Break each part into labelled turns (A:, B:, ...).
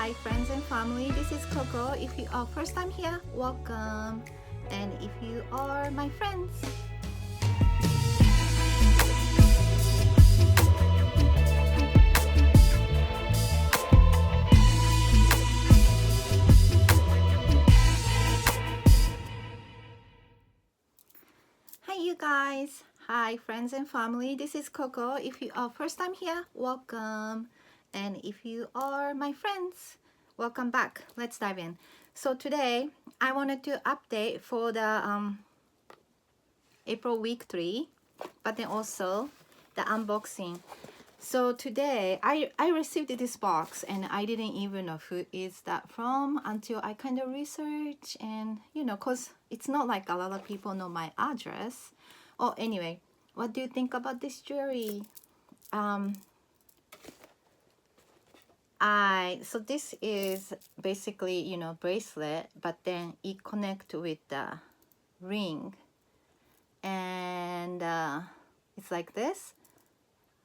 A: Hi friends and family, this is Coco. If you are first time here, welcome. And if you are my friends, hi you guys. Hi friends and family, this is Coco. If you are first time here, welcome. And if you are my friends, welcome back. Let's dive in. So today I wanted to update for the April week 3, but then also the unboxing. So today I received this box and I didn't even know who is that from until I kind of research, and you know, cause it's not like a lot of people know my address. Oh, anyway, what do you think about this jewelry? So this is basically, you know, bracelet, but then it connect with the ring, and it's like this.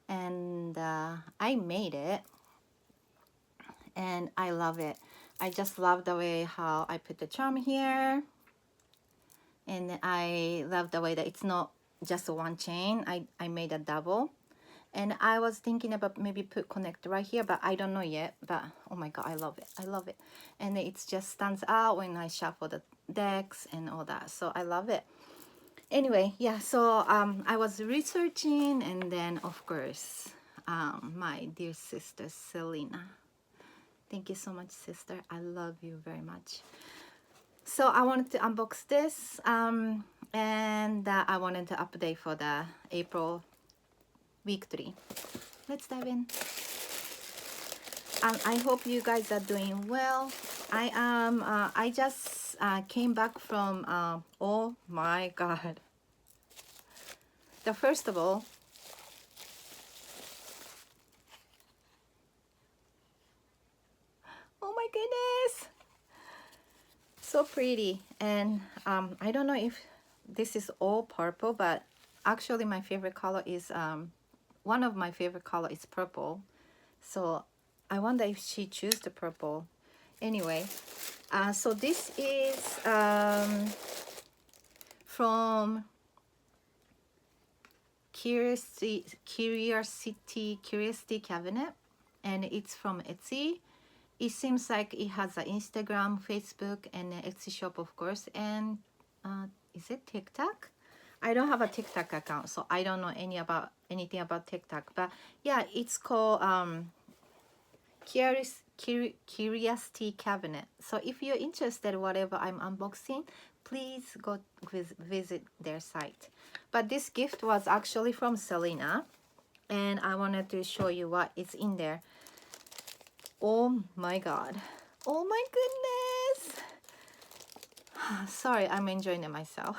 A: And I made it and I love it. I just love the way how I put the charm here, and I love the way that it's not just one chain. I made a double, and I was thinking about maybe put connect right here, but I don't know yet. But oh my god, I love it. I love it. And it just stands out when I shuffle the decks and all that, so I love it. Anyway, yeah, so I was researching, and then of course my dear sister Selena, thank you so much, sister, I love you very much. So I wanted to unbox this, and I wanted to update for the April week 3. Let's dive in. I hope you guys are doing well. I just came back from oh my god, first of all, oh my goodness, so pretty. And I don't know if this is all purple, but actually my favorite color is one of my favorite color is purple, so I wonder if she choose the purple. Anyway, so this is from Curiosity Cabinet, and it's from Etsy. It seems like it has an Instagram, Facebook, and an Etsy shop, of course. And is it TikTok? I don't have a TikTok account, so I don't know anything about TikTok. But yeah, it's called Curiosity Cabinet. So if you're interested, whatever I'm unboxing, please go visit their site. But this gift was actually from Selena, and I wanted to show you what is in there. Oh my god, oh my goodness. Sorry, I'm enjoying it myself.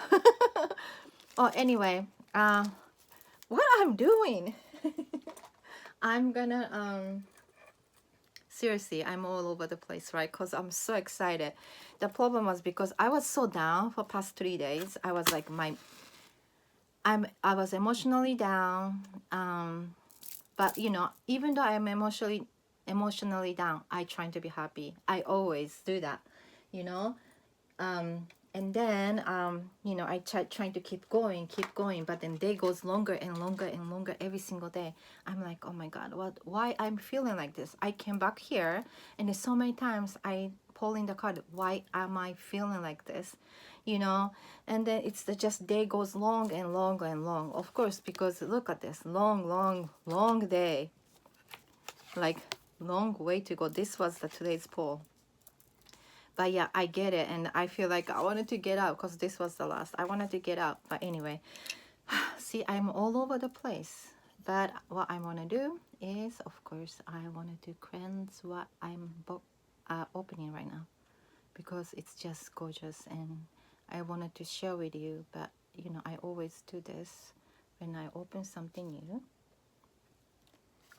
A: Oh, anyway, what I'm doing, I'm gonna seriously, I'm all over the place, right? Because I'm so excited. The problem was because I was so down for past 3 days. I was like I was emotionally down, but you know, even though I'm emotionally down, I try to be happy. I always do that, you know. And then you know, I trying to keep going, but then day goes longer and longer and longer every single day. I'm like, oh my god, why I'm feeling like this? I came back here, and there's so many times I pull in the card, why am I feeling like this, you know? And then it's just day goes long and longer and long, of course, because look at this long day, like long way to go. This was today's pull. But yeah, I get it, and I feel like I wanted to get out because this was the last. I wanted to get out, but anyway, see, I'm all over the place. But what I want to do is, of course, I wanted to cleanse what I'm opening right now, because it's just gorgeous, and I wanted to share with you. But you know, I always do this when I open something new.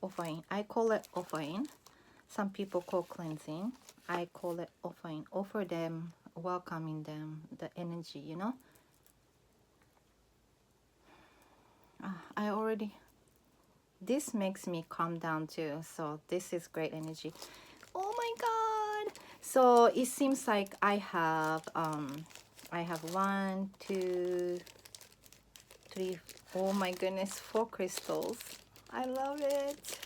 A: Offering, I call it offering. Some people call cleansing. I call it offering. Offer them, welcoming them, the energy, you know. I already, this makes me calm down too, so this is great energy. Oh my So it seems like I have 1, 2, 3, oh my goodness, 4 crystals. I love it.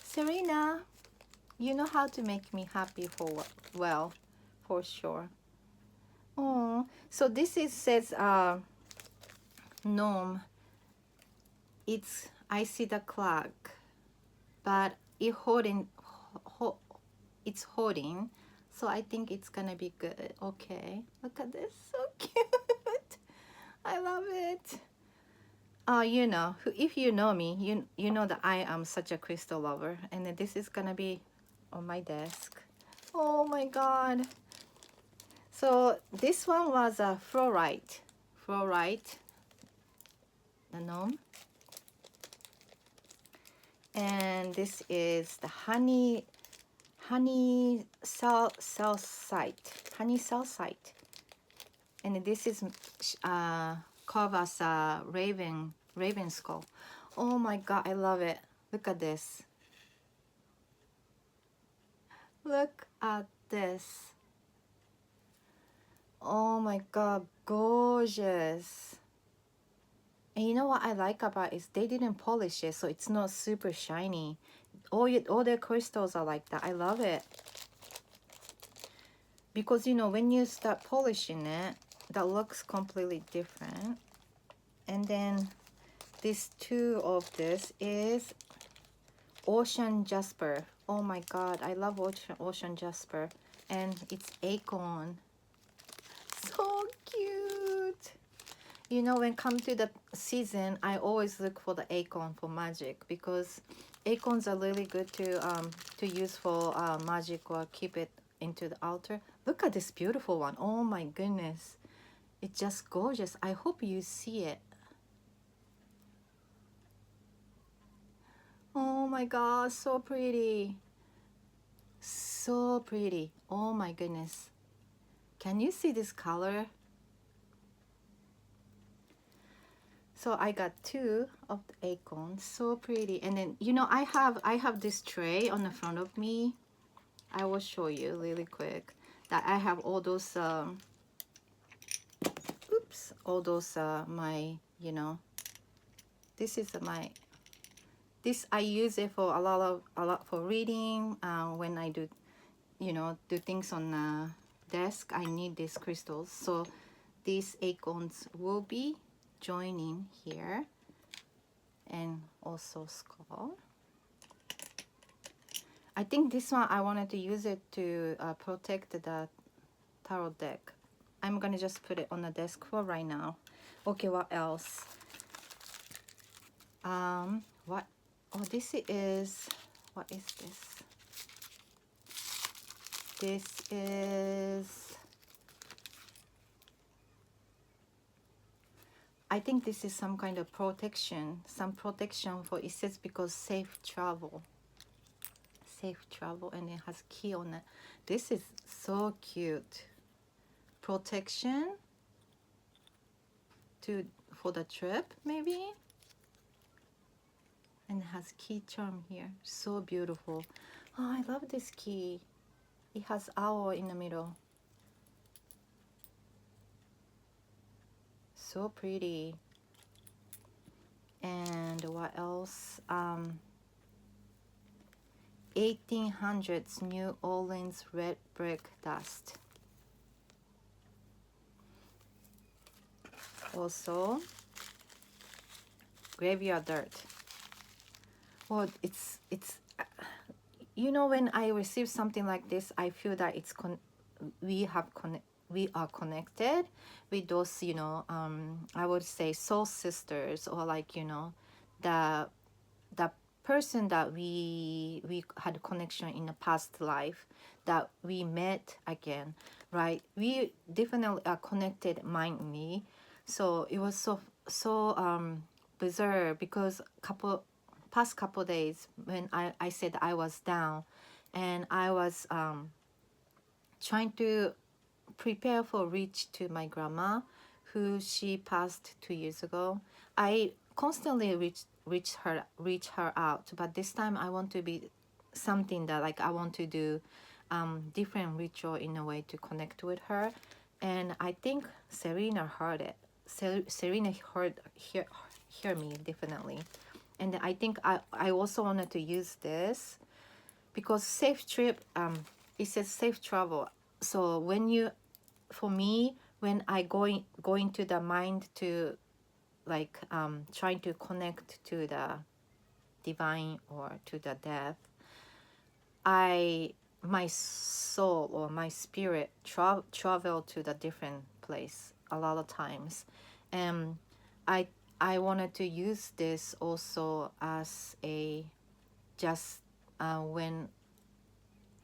A: Serena, you know how to make me happy for well, for sure. Oh, so this is says gnome. It's I see the clock, but it it's holding, so I think it's gonna be good. Okay, look at this, so cute. I love it. You know, if you know me, you know that I am such a crystal lover, and then this is gonna be on my desk. Oh my god. So this one was a fluorite, the gnome, and this is the honey salsite, and this is carved as a raven skull. Oh my god, I love it. Look at this. Look at this. Oh my god, gorgeous. And you know what I like about it is they didn't polish it, so it's not super shiny. All their crystals are like that. I love it. Because you know, when you start polishing it, that looks completely different. And then this two of this is ocean jasper. Oh my god, I love ocean jasper. And it's acorn. So cute. You know, when come to the season, I always look for the acorn for magic, because acorns are really good to use for magic or keep it into the altar. Look at this beautiful one. Oh my goodness, it's just gorgeous. I hope you see it. Oh my god, so pretty, so pretty. Oh my goodness, can you see this color? So I got 2 of the acorns, so pretty. And then you know, I have this tray on the front of me. I will show you really quick that I have all those oops, all those my, you know, this is my, this I use it for a lot for reading. When I do, you know, do things on the desk, I need these crystals. So these acorns will be joining here, and also skull. I think this one I wanted to use it to protect the tarot deck. I'm gonna just put it on the desk for right now. Okay, what else? What? Oh, this is, what is this? This is, I think this is some kind of protection, some protection for, it says because safe travel, and it has key on it. This is so cute. Protection for the trip maybe, and it has key charm here. So beautiful. Oh, I love this key. It has owl in the middle. So pretty. And what else? 1800s New Orleans red brick dust. Also graveyard dirt. Well, it's you know, when I receive something like this, I feel that it's we are connected with those, you know, I would say soul sisters, or like, you know, the person that we had a connection in the past life, that we met again, right? We definitely are connected mindly. So it was so bizarre, because past couple days when I said I was down, and I was trying to prepare for reach to my grandma, who she passed 2 years ago. I constantly reach her out, but this time I want to be something that, like, I want to do different ritual in a way to connect with her. And I think Serena heard it. Serena hear me definitely. And I think I also wanted to use this because safe trip, it says safe travel. So when you, for me, when I going to the mind to like trying to connect to the divine or to the death, my soul or my spirit travel to the different place a lot of times. And I wanted to use this also as a just when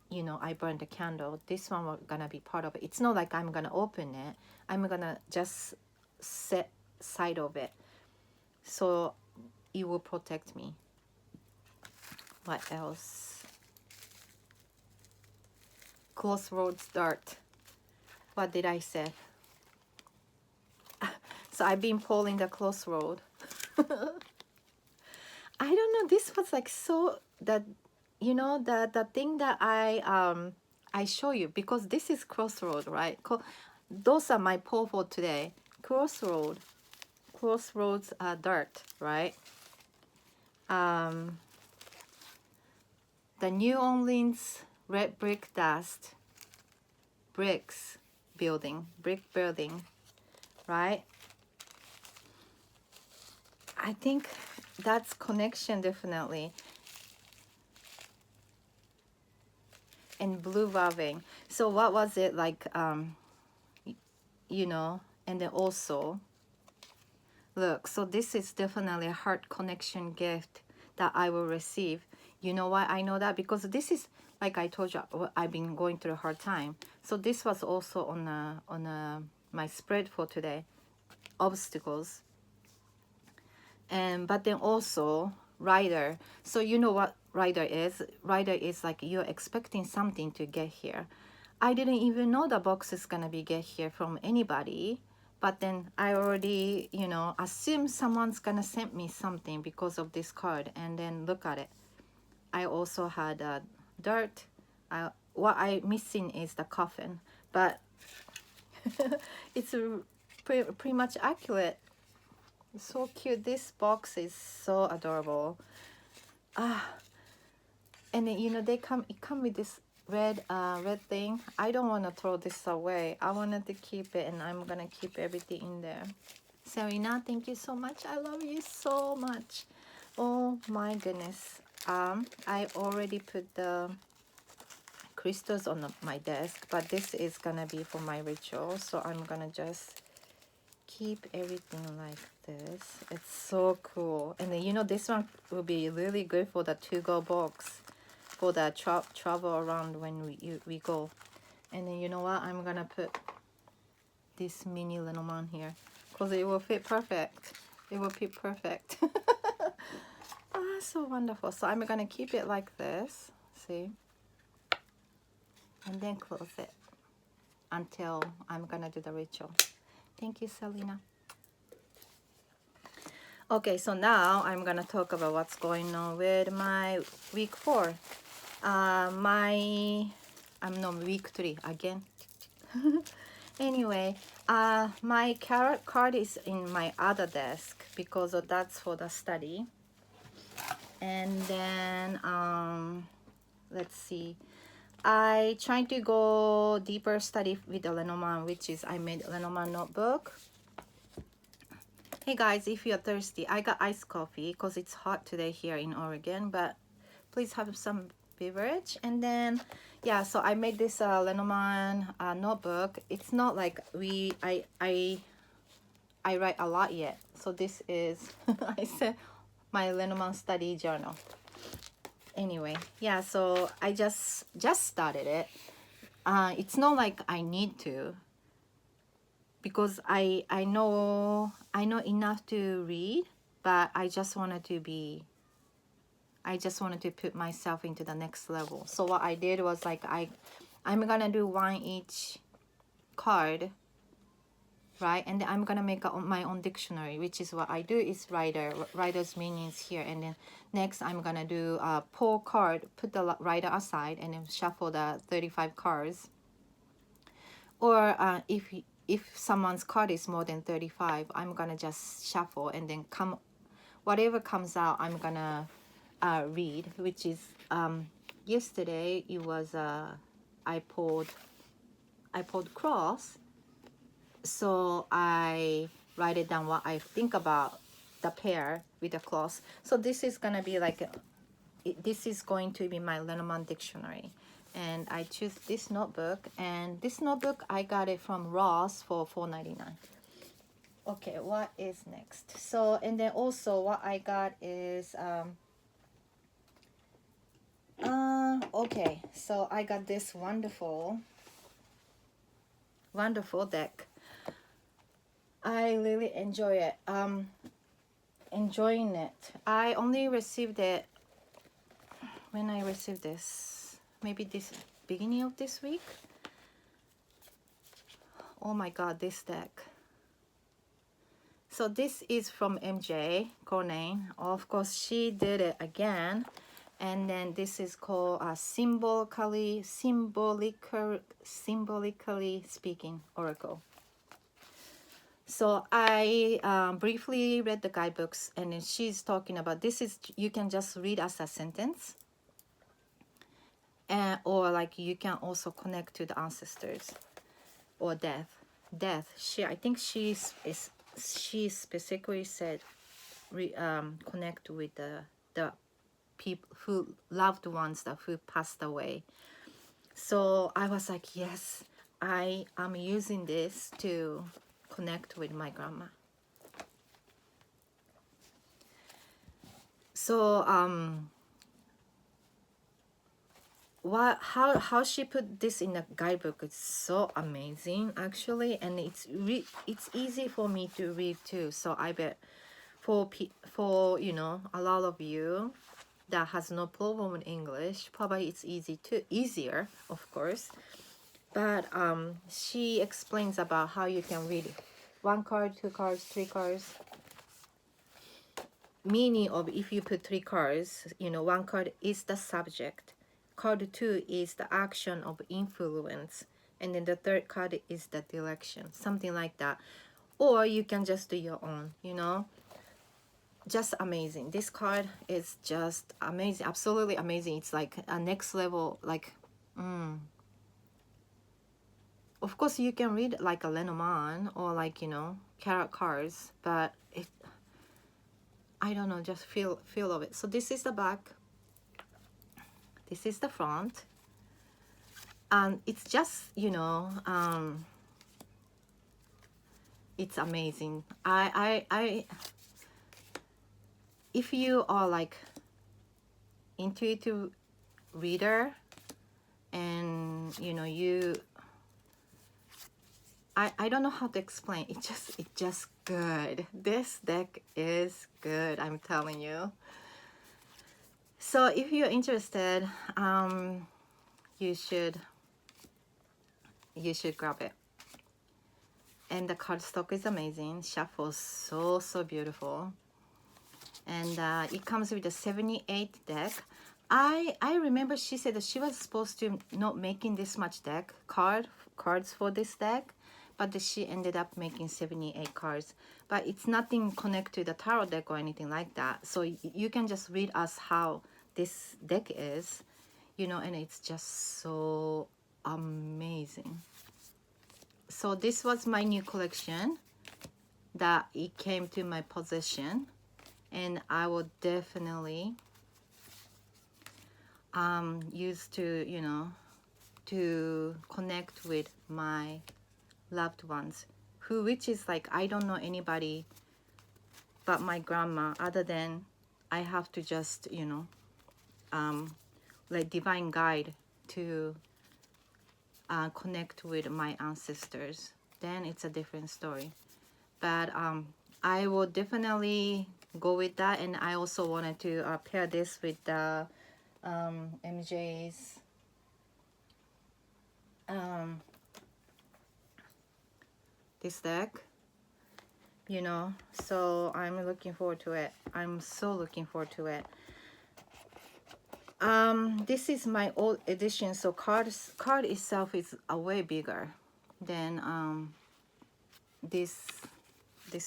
A: you know I burn the candle, this one was gonna be part of it. It's not like I'm gonna open it, I'm gonna just set side of it so it will protect me. What else? Crossroads dart. What did I say? So I've been pulling the crossroad. I don't know, this was like so that you know the thing that I show you, because this is crossroad, right? Those are my pull for today. Crossroads dart, right? The New Orleans red brick dust brick building, right? I think that's connection definitely. And blue valving. So what was it like? You know, and then also look, so this is definitely a heart connection gift that I will receive. You know why I know that? Because this is, like I told you, I've been going through a hard time. So this was also on my spread for today, obstacles. And but then also rider. So you know what rider is? Rider is like you're expecting something to get here. I didn't even know the box is gonna be get here from anybody, but then I already, you know, assume someone's gonna send me something because of this card. And then look at it, I also had a dirt. What I missing is the coffin, but it's pretty much accurate. So cute. This box is so adorable. And then, you know, it come with this red thing. I don't want to throw this away. I wanted to keep it, and I'm gonna keep everything in there. Serena, thank you so much. I love you so much. Oh my goodness. I already put the crystals on my desk, but this is gonna be for my ritual, so I'm gonna just keep everything like this. It's so cool. And then, you know, this one will be really good for the to-go box for the travel around when we go. And then, you know what, I'm gonna put this mini Lenormand here because it will fit perfect. It will fit perfect. Ah, so wonderful. So I'm gonna keep it like this, see, and then close it until I'm gonna do the ritual. Thank you, Selena. Okay, so now I'm gonna talk about what's going on with my week 4. I'm no week 3 again. Anyway, my carrot card is in my other desk because that's for the study. And then let's see, I trying to go deeper study with the Lenormand, which is I made Lenormand notebook. Hey guys, if you're thirsty, I got iced coffee because it's hot today here in Oregon, but please have some beverage. And then yeah, so I made this Lenormand notebook. It's not like I write a lot yet, so this is I said my Lenormand study journal. Anyway, yeah, so I just started it. It's not like I need to, because I know enough to read, but I just wanted to put myself into the next level. So what I did was like I'm gonna do one each card right? And then I'm gonna make my own dictionary, which is what I do, is writer's meanings here. And then next I'm gonna do a pull card, put the writer aside, and then shuffle the 35 cards. Or if someone's card is more than 35, I'm gonna just shuffle, and then whatever comes out, I'm gonna read, which is yesterday it was I pulled cross, so I write it down what I think about the pair with the cross. So this is gonna be like this is going to be my Lenormand dictionary, and I choose this notebook, and this notebook I got it from Ross for $4.99. Okay, what is next? So, and then also what I got is okay, so I got this wonderful deck. I really enjoy it. Enjoying it. I only received it when I received this, maybe this beginning of this week. Oh my god, this deck. So this is from MJ Cornane. Of course, she did it again. And then this is called symbolically speaking oracle. So I briefly read the guidebooks, and then she's talking about this is, you can just read as a sentence, or like you can also connect to the ancestors or death. I think she specifically said connect with the people who loved ones who passed away. So I was like, yes, I am using this to connect with my grandma. So how she put this in a guidebook is so amazing, actually, and it's easy for me to read too. So I bet for you know, a lot of you that has no problem with English, probably it's easier, of course. But she explains about how you can read 1 card, 2 cards, 3 cards. Meaning of, if you put 3 cards, you know, 1 card is the subject, card 2 is the action of influence, and then the 3rd card is the direction, something like that. Or you can just do your own, you know. Just amazing. This card is just amazing, absolutely amazing. It's like a next level, like of course you can read like a Lenormand or like, you know, tarot cards, but I don't know, just feel of it. So this is the back, this is the front, and it's just, you know, it's amazing. I if you are like intuitive reader, and you know, I don't know how to explain. It's just good. This deck is good, I'm telling you. So if you're interested, you should grab it. And the cardstock is amazing. Shuffles so beautiful. And it comes with a 78 deck. I remember she said that she was supposed to not making this much cards for this deck, but that she ended up making 78 cards. But it's nothing connected to the tarot deck or anything like that. So you can just read us how this deck is, you know, and it's just so amazing. So this was my new collection that it came to my possession, and I will definitely use to, you know, to connect with my loved ones, which is like, I don't know anybody but my grandma, other than I have to just, you know, like divine guide to connect with my ancestors. Then it's a different story. But I will definitely go with that. And I also wanted to pair this with the MJ's this deck, you know. So I'm looking forward to it. I'm so looking forward to it. This is my old edition, so card itself is a way bigger than this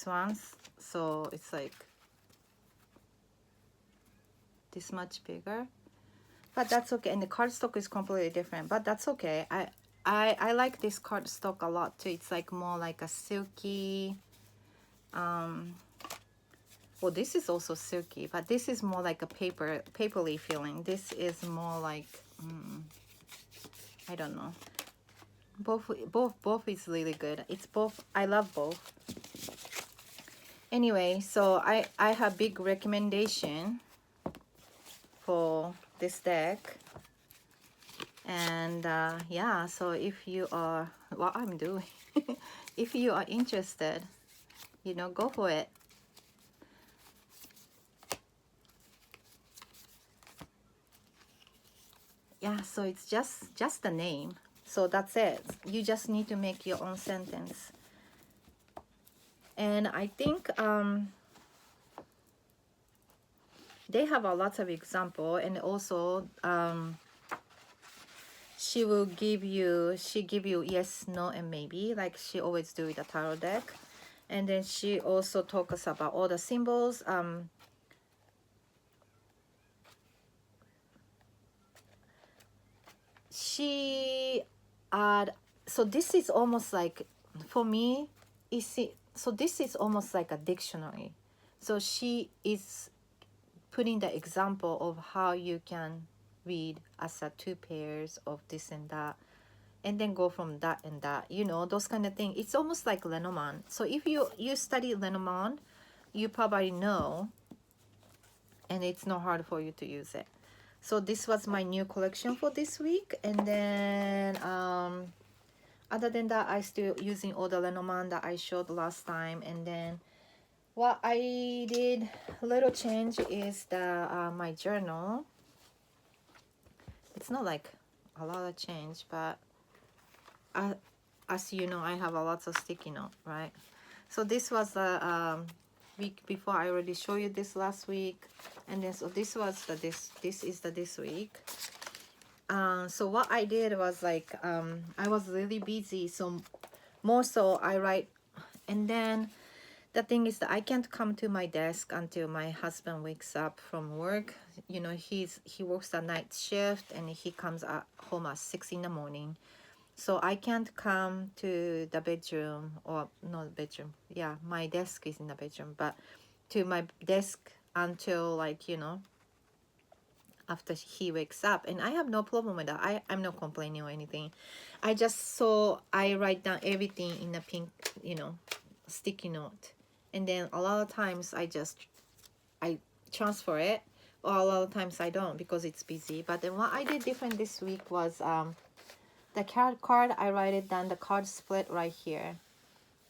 A: ones. So it's like this much bigger, but that's okay. And the cardstock is completely different, but that's okay. I like this cardstock a lot too. It's like more like a silky, well, this is also silky, but this is more like a papery feeling. This is more like, I don't know. Both is really good. It's both. I love both. Anyway, so I have big recommendation for this deck. And yeah, so if you are, what I'm doing, if you are interested, you know, go for it. Yeah, so it's just the name. So that's it. You just need to make your own sentence. And I think they have a lot of example, and also she give you yes, no, and maybe, like she always do with the tarot deck. And then she also talks about all the symbols. She so this is almost like, for me, so this is almost like a dictionary. So she is putting the example of how you can read as a two pairs of this and that, and then go from that and that, you know, those kind of things. It's almost like Lenormand. So if you study Lenormand, you probably know, and it's not hard for you to use it. So this was my new collection for this week. And then other than that, I still using all the Lenormand that I showed last time. And then what I did, a little change, is the my journal. It's not like a lot of change, but as you know, I have a lot of sticky note, right? So this was the week before. I already showed you this last week. And then so this was the this is the this week. So what I did was like, I was really busy, so more so I write. And then the thing is that I can't come to my desk until my husband wakes up from work. You know, he works a night shift, and he comes home at 6 in the morning. So I can't come to the bedroom, or not bedroom, yeah, my desk is in the bedroom, but to my desk until, like, you know, after he wakes up. And I have no problem with that. I'm not complaining or anything. I write down everything in a pink, you know, sticky note. And then a lot of times I transfer it, or a lot of times I don't, because it's busy. But then what I did different this week was the card, I write it down, the card split right here.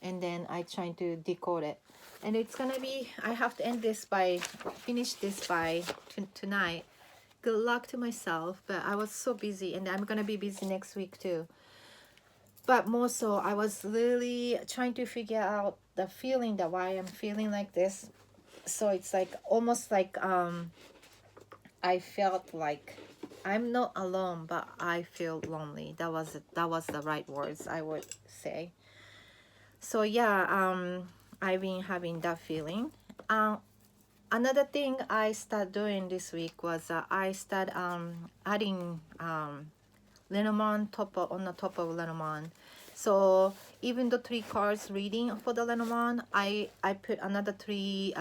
A: And then I try to decode it. And it's gonna be, I have to finish this by tonight. Good luck to myself, but I was so busy, and I'm gonna be busy next week too. But more so, I was really trying to figure out the feeling, that why I'm feeling like this. So it's like almost like I felt like I'm not alone, but I feel lonely. That was the right words, I would say. So yeah, I've been having that feeling. Another thing I started doing this week was I started adding Lenormand on the top of Lenormand. So even the 3 cards reading for the Lenormand, I put another 3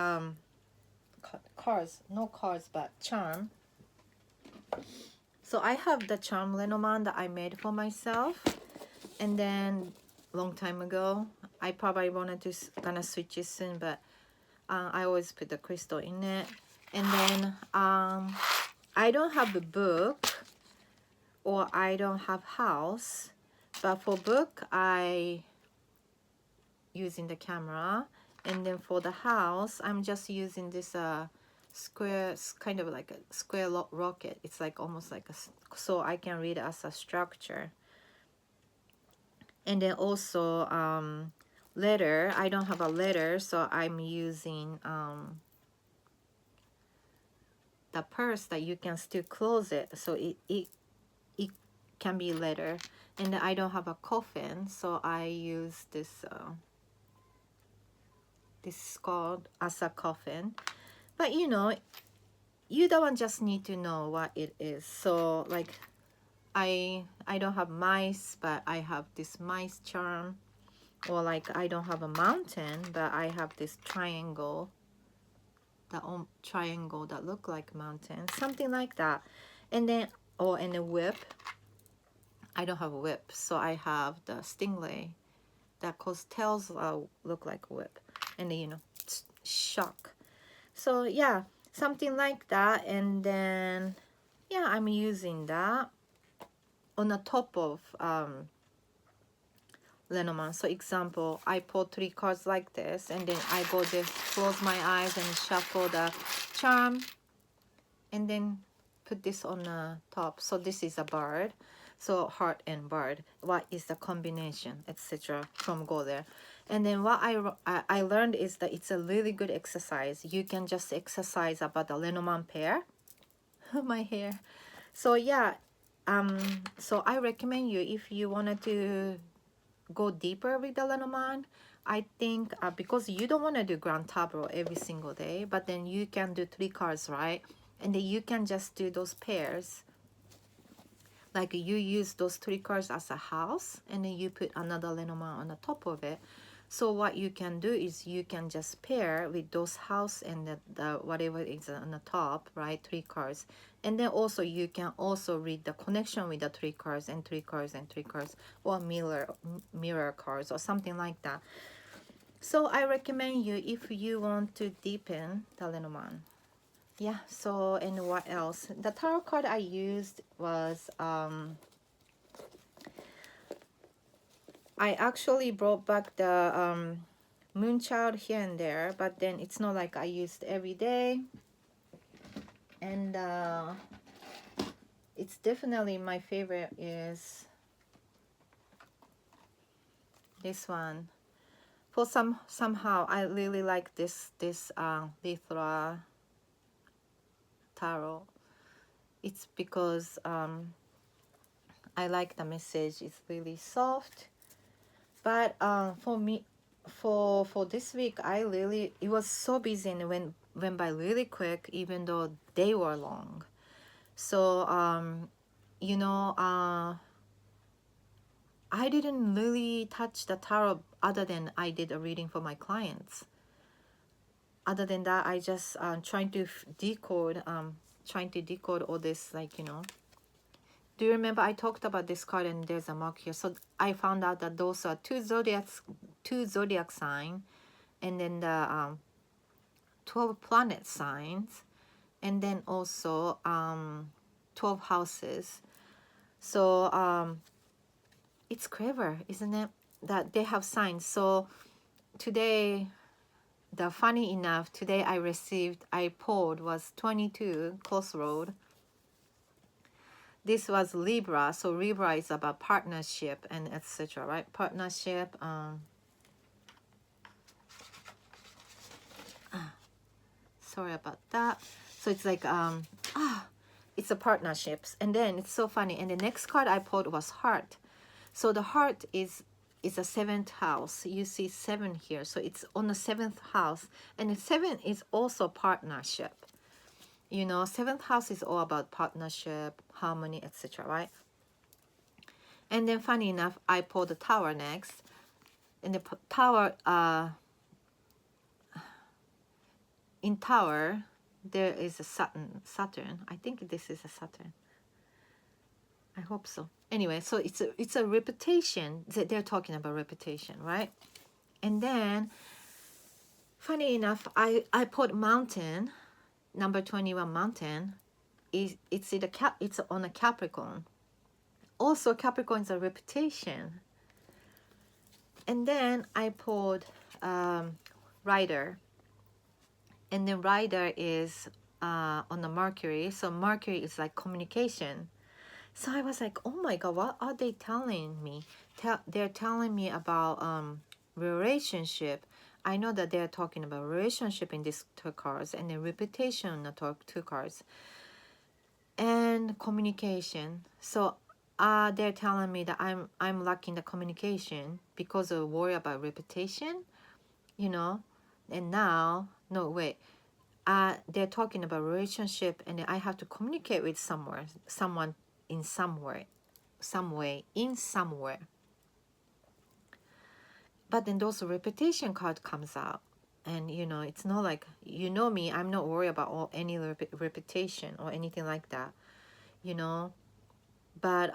A: cards, no cards, but charm. So I have the charm Lenormand that I made for myself, and then long time ago, I probably wanted to gonna switch it soon, but I always put the crystal in it. And then I don't have a book, or I don't have house, but for book I using the camera. And then for the house, I'm just using this square, kind of like a square rocket. It's like almost like so I can read it as a structure. And then also letter. I don't have a letter, so I'm using the purse that you can still close it, so it can be letter. And then I don't have a coffin, so I use this this is called as a coffin. But you know, you don't just need to know what it is. So like I don't have mice, but I have this mice charm. Or like I don't have a mountain, but I have this triangle, the triangle that look like mountain, something like that. And then, oh, and a whip. I don't have a whip, so I have the stingray that cause tails look like a whip. And then, you know, shock. So yeah, something like that. And then yeah, I'm using that on the top of Lenormand. So example, I pull 3 cards like this, and then I go this, close my eyes and shuffle the charm, and then put this on the top. So this is a bird, so heart and bird. What is the combination, etc. from go there. And then what I learned is that it's a really good exercise. You can just exercise about the Lenormand pair. My hair. So yeah, so I recommend you, if you wanted to go deeper with the Lenormand, I think because you don't want to do Grand Tableau every single day, but then you can do 3 cards, right? And then you can just do those pairs. Like you use those 3 cards as a house, and then you put another Lenormand on the top of it. So what you can do is you can just pair with those house and the whatever is on the top, right? 3 cards. And then also you can also read the connection with the 3 cards and 3 cards and 3 cards, or mirror cards or something like that. So I recommend you if you want to deepen the Lenormand. Yeah, so and what else? The tarot card I used was I actually brought back the Moonchild here and there, but then it's not like I used every day. And it's definitely my favorite is this one. For somehow I really like this Lithra tarot. It's because I like the message. It's really soft. But for me, for this week, it was so busy and it went by really quick, even though they were long. So you know, I didn't really touch the tarot other than I did a reading for my clients. Other than that, I just trying to decode all this, like, you know. Do you remember I talked about this card and there's a mark here? So I found out that those are two zodiac sign, and then the 12 planet signs, and then also 12 houses. So it's clever, isn't it? That they have signs. So today, funny enough, today I pulled was 22 crossroad. This was Libra, so Libra is about partnership and etc. Right? Partnership. Sorry about that. So it's like it's a partnerships, and then it's so funny. And the next card I pulled was Heart. So the Heart is a 7th house. You see 7 here, so it's on the 7th house, and the 7 is also partnership. You know, 7th house is all about partnership, harmony, etc. Right? And then funny enough, I pulled the Tower next, and the Tower in Tower there is a Saturn. I think this is a Saturn. I hope so. Anyway, so it's a reputation. They're talking about reputation, right? And then funny enough, I put Mountain, number 21 Mountain. It's on a Capricorn. Also Capricorn is a reputation. And then I pulled Rider. And then Rider is on the Mercury. So Mercury is like communication. So I was like, oh my God, what are they telling me? They're telling me about relationship. I know that they're talking about relationship in these two cards, and then reputation in the two cards, and communication. So they're telling me that I'm lacking the communication because of worry about reputation, you know. And now, no, wait, they're talking about relationship, and I have to communicate with someone in somewhere, some way, in somewhere. But then those reputation card comes out, and you know, it's not like, you know me, I'm not worried about any reputation or anything like that, you know. But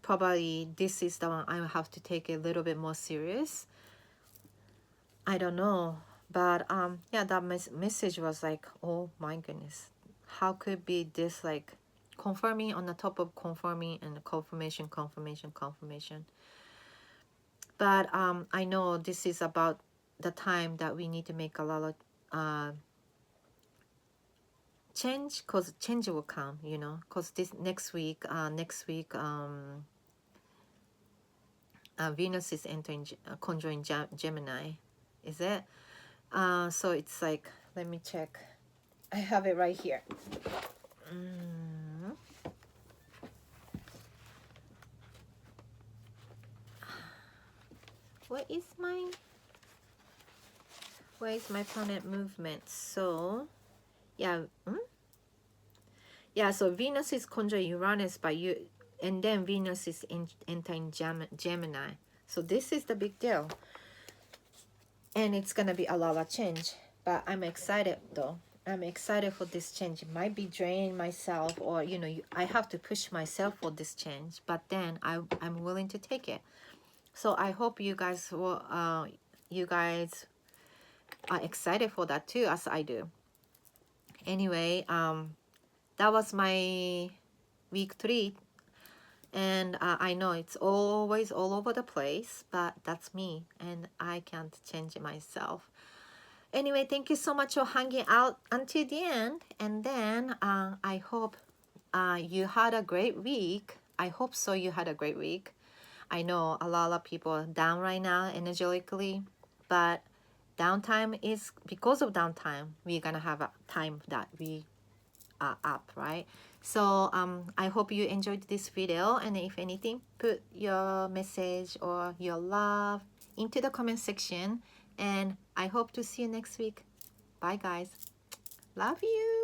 A: probably this is the one I have to take a little bit more serious. I don't know. But yeah, that message was like, oh my goodness, how could be this, like confirming on the top of confirming, and confirmation, confirmation, confirmation. But I know this is about the time that we need to make a lot of change, because change will come, you know, because this next week Venus is entering conjoined Gemini, is it? So it's like, let me check. I have it right here. Where is my planet movement? So yeah, yeah. So Venus is conjoined Uranus by you, and then Venus is entering Gemini. So this is the big deal, and it's gonna be a lot of change. But I'm excited though. I'm excited for this change. It might be draining myself, or you know, I have to push myself for this change. But then I'm willing to take it. So I hope you guys will, you guys are excited for that too, as I do. Anyway, that was my week 3, and I know it's always all over the place, but that's me, and I can't change it myself. Anyway, thank you so much for hanging out until the end, and then I hope you had a great week. I hope so. You had a great week. I know a lot of people are down right now energetically, but downtime is, because of downtime, we're gonna have a time that we are up, right? So I hope you enjoyed this video, and if anything, put your message or your love into the comment section, and I hope to see you next week. Bye guys. Love you.